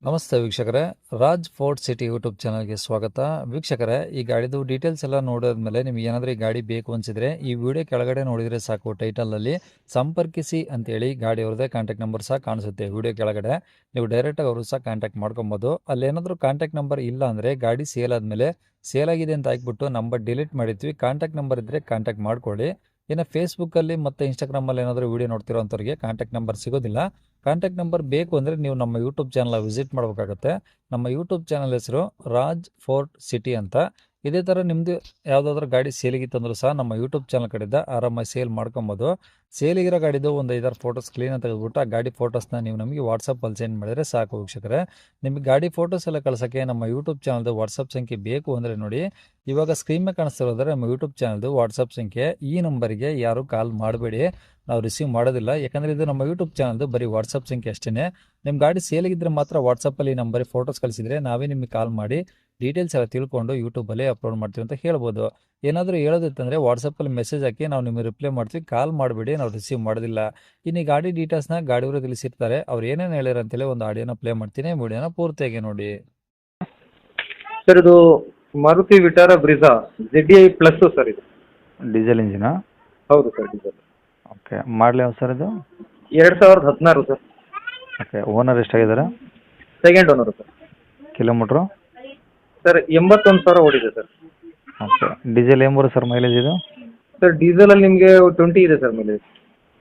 ನಮಸ್ತೆ ವೀಕ್ಷಕರೇ, Raj fort city YouTube ಚಾನಲ್ಗೆ ಸ್ವಾಗತ. ವೀಕ್ಷಕರೇ, ಈ ಗಾಡಿದು ಡೀಟೇಲ್ಸ್ ಎಲ್ಲ ನೋಡಿದ್ಮೇಲೆ ನಿಮ್ಗೆ ಏನಾದರೂ ಈ ಗಾಡಿ ಬೇಕು ಅನಿಸಿದ್ರೆ ಈ ವಿಡಿಯೋ ಕೆಳಗಡೆ ನೋಡಿದರೆ ಸಾಕು. ಟೈಟಲಲ್ಲಿ ಸಂಪರ್ಕಿಸಿ ಅಂತೇಳಿ ಗಾಡಿಯವ್ರದ್ದೇ ಕಾಂಟ್ಯಾಕ್ಟ್ ನಂಬರ್ ಸಹ ಕಾಣಿಸುತ್ತೆ ವಿಡಿಯೋ ಕೆಳಗಡೆ. ನೀವು ಡೈರೆಕ್ಟಾಗಿ ಅವರು ಸಹ ಕಾಂಟ್ಯಾಕ್ಟ್ ಮಾಡ್ಕೊಬೋದು. ಅಲ್ಲೇನಾದರೂ ಕಾಂಟ್ಯಾಕ್ಟ್ ನಂಬರ್ ಇಲ್ಲ ಅಂದರೆ ಗಾಡಿ ಸೇಲ್ ಆದಮೇಲೆ ಸೇಲ್ ಆಗಿದೆ ಅಂತ ಹಾಕ್ಬಿಟ್ಟು ನಂಬರ್ ಡಿಲೀಟ್ ಮಾಡಿರ್ತೀವಿ. ಕಾಂಟ್ಯಾಕ್ಟ್ ನಂಬರ್ ಇದ್ದರೆ ಕಾಂಟ್ಯಾಕ್ಟ್ ಮಾಡ್ಕೊಳ್ಳಿ. ಇನ್ನು ಫೇಸ್ಬುಕ್ಕಲ್ಲಿ ಮತ್ತು ಇನ್ಸ್ಟಾಗ್ರಾಮಲ್ಲಿ ಏನಾದರೂ ವೀಡಿಯೋ ನೋಡ್ತಿರೋ ಅಂಥವ್ರಿಗೆ ಕಾಂಟ್ಯಾಕ್ಟ್ ನಂಬರ್ ಸಿಗೋದಿಲ್ಲ. ಕಾಂಟ್ಯಾಕ್ಟ್ ನಂಬರ್ ಬೇಕು ಅಂದರೆ ನೀವು ನಮ್ಮ ಯೂಟ್ಯೂಬ್ ಚಾನಲ್ ವಿಸಿಟ್ ಮಾಡಬೇಕಾಗುತ್ತೆ. ನಮ್ಮ ಯೂಟ್ಯೂಬ್ ಚಾನಲ್ ಹೆಸರು ರಾಜ್ ಫೋರ್ಟ್ ಸಿಟಿ ಅಂತ. ಇದೇ ಥರ ನಿಮ್ಮದು ಯಾವುದಾದ್ರೂ ಗಾಡಿ ಸೇಲಿಗಿತ್ತಂದ್ರೂ ಸಹ ನಮ್ಮ ಯೂಟ್ಯೂಬ್ ಚಾನಲ್ ಕಡೆಯಿಂದ ಆರಾಮಾಗಿ ಸೇಲ್ ಮಾಡ್ಕೊಬೋದು. ಸೇಲಿಗಿರೋ ಗಾಡಿದು ಒಂದು 5-6 ಫೋಟೋಸ್ ಕ್ಲೀನಾಗಿ ತೆಗೆದುಬಿಟ್ಟು ಆ ಗಾಡಿ ಫೋಟೋಸ್ನ ನೀವು ನಮಗೆ ವಾಟ್ಸಪ್ಪಲ್ಲಿ ಸೆಂಡ್ ಮಾಡಿದರೆ ಸಾಕು ವೀಕ್ಷಕರೇ. ನಿಮಗೆ ಗಾಡಿ ಫೋಟೋಸ್ ಎಲ್ಲ ಕಳ್ಸೋಕ್ಕೆ ನಮ್ಮ ಯೂಟ್ಯೂಬ್ ಚಾನಲ್ದು ವಾಟ್ಸಪ್ ಸಂಖ್ಯೆ ಬೇಕು ಅಂದರೆ ನೋಡಿ, ಇವಾಗ ಸ್ಕ್ರೀನ್ ಮೇಲೆ ಕಾಣಿಸ್ತಿರೋದ್ರೆ ನಮ್ಮ ಯೂಟ್ಯೂಬ್ ಚಾನಲ್ದು ವಾಟ್ಸಪ್ ಸಂಖ್ಯೆ. ಈ ನಂಬರಿಗೆ ಯಾರು ಕಾಲ್ ಮಾಡಬೇಡಿ, ನಾವು ರಿಸೀವ್ ಮಾಡೋದಿಲ್ಲ. ಯಾಕಂದರೆ ಇದು ನಮ್ಮ ಯೂಟ್ಯೂಬ್ ಚಾನಲ್ದು ಬರೀ ವಾಟ್ಸಪ್ ಸಂಖ್ಯೆ ಅಷ್ಟೇ. ನಿಮ್ಮ ಗಾಡಿ ಸೇಲಿಗಿದ್ರೆ ಮಾತ್ರ ವಾಟ್ಸಪ್ಪಲ್ಲಿ ಈ ನಂಬರಿಗೆ ಫೋಟೋಸ್ ಕಳಿಸಿದರೆ ನಾವೇ ನಿಮಗೆ ಕಾಲ್ ಮಾಡಿ ಡೀಟೇಲ್ಸ್ ಎಲ್ಲ ತಿಳ್ಕೊಂಡು ಯೂಟ್ಯೂಬಲ್ಲಿ ಅಪ್ಲೋಡ್ ಮಾಡ್ತೀವಿ ಅಂತ ಹೇಳ್ಬೋದು. ಏನಾದರೂ ಹೇಳೋದಿತ್ತಂದರೆ ವಾಟ್ಸಪ್ಪಲ್ಲಿ ಮೆಸೇಜ್ ಹಾಕಿ ನಾವು ನಿಮಗೆ ರಿಪ್ಲೈ ಮಾಡ್ತೀವಿ. ಕಾಲ್ ಮಾಡಬೇಡಿ, ನಾವು ರಿಸೀವ್ ಮಾಡೋದಿಲ್ಲ. ಇನ್ನು ಈ ಗಾಡಿ ಡೀಟೇಲ್ಸ್ನ ಗಾಡಿಯವರು ತಿಳಿಸಿರ್ತಾರೆ. ಅವ್ರು ಏನೇನು ಹೇಳ್ಯಾರ ಅಂತೇಳಿ ಒಂದು ಆಡಿಯೋನ ಪ್ಲೇ ಮಾಡ್ತೀನಿ, ವಿಡಿಯೋನ ಪೂರ್ತಿಯಾಗಿ ನೋಡಿ. ಸರ್ ಇದು Maruti Vitara Brezza ZDI plus sir ಇದು. ಡೀಸೆಲ್ ಇಂಜಿನಾ? ಹೌದು ಸರ್, ಡೀಸೆಲ್. ಓಕೆ. ಮಾಡಲಿ ಯಾವ ಸರ್ ಇದು? 2016 ಸರ್. ಓಕೆ. ಓನರ್ ಎಷ್ಟಾಗಿದ್ದಾರೆ? Second owner sir. Kilometre? Sir 81,000 ಓಡಿದೆ ಸರ್. ಓಕೆ. ಡೀಸೆಲ್ ಏನು ಬರುತ್ತೆ ಸರ್ ಮೈಲೇಜ್ ಇದು? ಸರ್ ಡೀಸೆಲಲ್ಲಿ ನಿಮಗೆ 20 ಇದೆ ಸರ್ ಮೇಲೆ.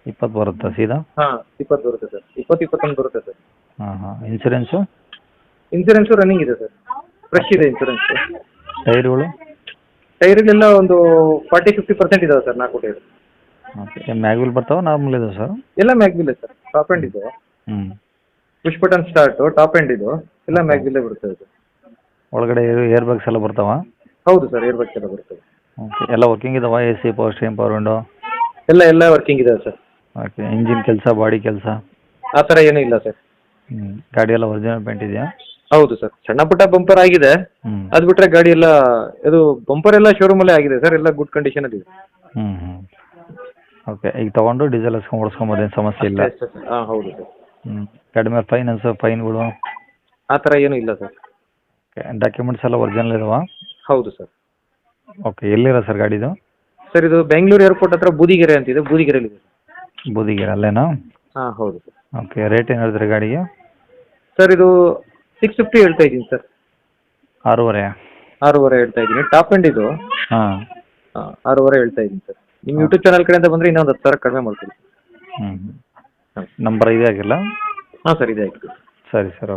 20 ಬರುತ್ತಾ ಸೀದಾ? ಹಾಂ 20 ಬರುತ್ತೆ ಸರ್. 20-21 ಬರುತ್ತೆ ಸರ್. ಹಾಂ. ಇನ್ಸೂರೆನ್ಸು? ಇನ್ಸೂರೆನ್ಸು ರನ್ನಿಂಗ್ ಇದೆ ಸರ್, ಫ್ರೆಶ್ ಇದೆ ಇನ್ಸೂರೆನ್ಸ್. ಟೈರ್ಗಳು? ಟೈರಿಗೆಲ್ಲ ಒಂದು 40-50% ಇದಾವೆ ಸರ್, 4 ಟೈರ್. ಓಕೆ. ಮ್ಯಾಗ್ವಿಲ್ ಬರ್ತಾವೆ, ನಾರ್ಮಲ್ ಇದೆ ಸರ್? ಎಲ್ಲ ಮ್ಯಾಗ್ವಿಲ್ ಸರ್, ಟಾಪ್ ಎಂಡ್ ಇದು. Push button start, top end ಇದು, ಎಲ್ಲ ಮ್ಯಾಗ್ವಿಲ್ಲೇ ಬರುತ್ತೆ ಇದು. ಒಳಗಡೆ ಏರ್ ಬ್ಯಾಗ್ಸ್ ಎಲ್ಲ ಬರ್ತಾವ? ಹೌದು ಸರ್, ಏರ್ ಬ್ಯಾಗ್ಸ್ ಎಲ್ಲ ಬರ್ತದೆ. ಓಕೆ. ಎಲ್ಲ ವರ್ಕಿಂಗ್ ಇದಾವ? AC, power steering, power window? ಎಲ್ಲ ವರ್ಕಿಂಗ್ ಇದೆ ಸರ್. ಓಕೆ. ಇಂಜಿನ್ ಕೆಲಸ, ಬಾಡಿ ಕೆಲಸ? ಆ ಥರ ಏನೂ ಇಲ್ಲ ಸರ್. ಗಾಡಿ ಎಲ್ಲ ಒರಿಜಿನಲ್ ಪೇಂಟ್ ಇದೆಯಾ? ಹೌದು ಸರ್, ಸಣ್ಣ ಪುಟ್ಟ ಬಂಪರ್ ಆಗಿದೆ. ಅದು ಬಿಟ್ಟರೆ ಗಾಡಿ ಎಲ್ಲ ಇದು ಬಂಪರ್ ಎಲ್ಲ ಶೋರೂಮಲ್ಲೇ ಆಗಿದೆ ಸರ್, ಎಲ್ಲ ಗುಡ್ ಕಂಡೀಷನ್ ಇದೆ. ಓಕೆ. ಈಗ ತೊಗೊಂಡು ಡೀಸೆಲ್ ಓಡಿಸ್ಕೊಂಬೋದು, ಏನು ಸಮಸ್ಯೆ ಇಲ್ಲ? ಹಾಂ ಹೌದು ಸರ್. ಗಾಡಿ ಮೇಲೆ ಫೈನ್ಗಳು? ಆ ಥರ ಏನೂ ಇಲ್ಲ ಸರ್. ಓಕೆ. ಡಾಕ್ಯುಮೆಂಟ್ಸ್ ಎಲ್ಲ ಒರಿಜಿನಲ್ ಇದಾವಾ? ಹೌದು ಸರ್. ಓಕೆ. ಎಲ್ಲಿರೋ ಸರ್ ಗಾಡಿದು? ಸರ್ ಇದು ಬೆಂಗಳೂರು ಏರ್ಪೋರ್ಟ್ ಹತ್ರ ಬೂದಿಗೆರೆ ಅಂತಿದೆ, ಬೂದಿಗೆರೆಯಲ್ಲಿ ಇದೆ. ಬೂದಿಗೆರೆ ಅಲ್ಲೇನಾ? ಹಾಂ ಹೌದು ಸರ್. ಓಕೆ. ರೇಟ್ ಏನು ಹೇಳಿದ್ರಿ ಗಾಡಿಗೆ? ಸರ್ ಇದು 650 ಹೇಳ್ತಾ ಇದ್ದೀನಿ ಸರ್. 6.5? 6.5 ಹೇಳ್ತಾ ಇದ್ದೀನಿ. ಟಾಪ್ ಎಂಡ್ ಇದು. ಹಾಂ. 6.5 ಹೇಳ್ತಾ ಇದ್ದೀನಿ ಸರ್. ನಿಮ್ಮ ಯೂಟ್ಯೂಬ್ ಚಾನಲ್ ಕಡೆಯಿಂದ ಬಂದರೆ ಇನ್ನೊಂದು 10,000 ಕಡಿಮೆ ಮಾಡ್ತೀನಿ. ನಂಬರ್ ಇದೆ ಆಗಿಲ್ಲ? ಹಾಂ ಸರ್, ಇದೆ ಆಯಿತು. ಸರಿ ಸರ್. ಓಕೆ.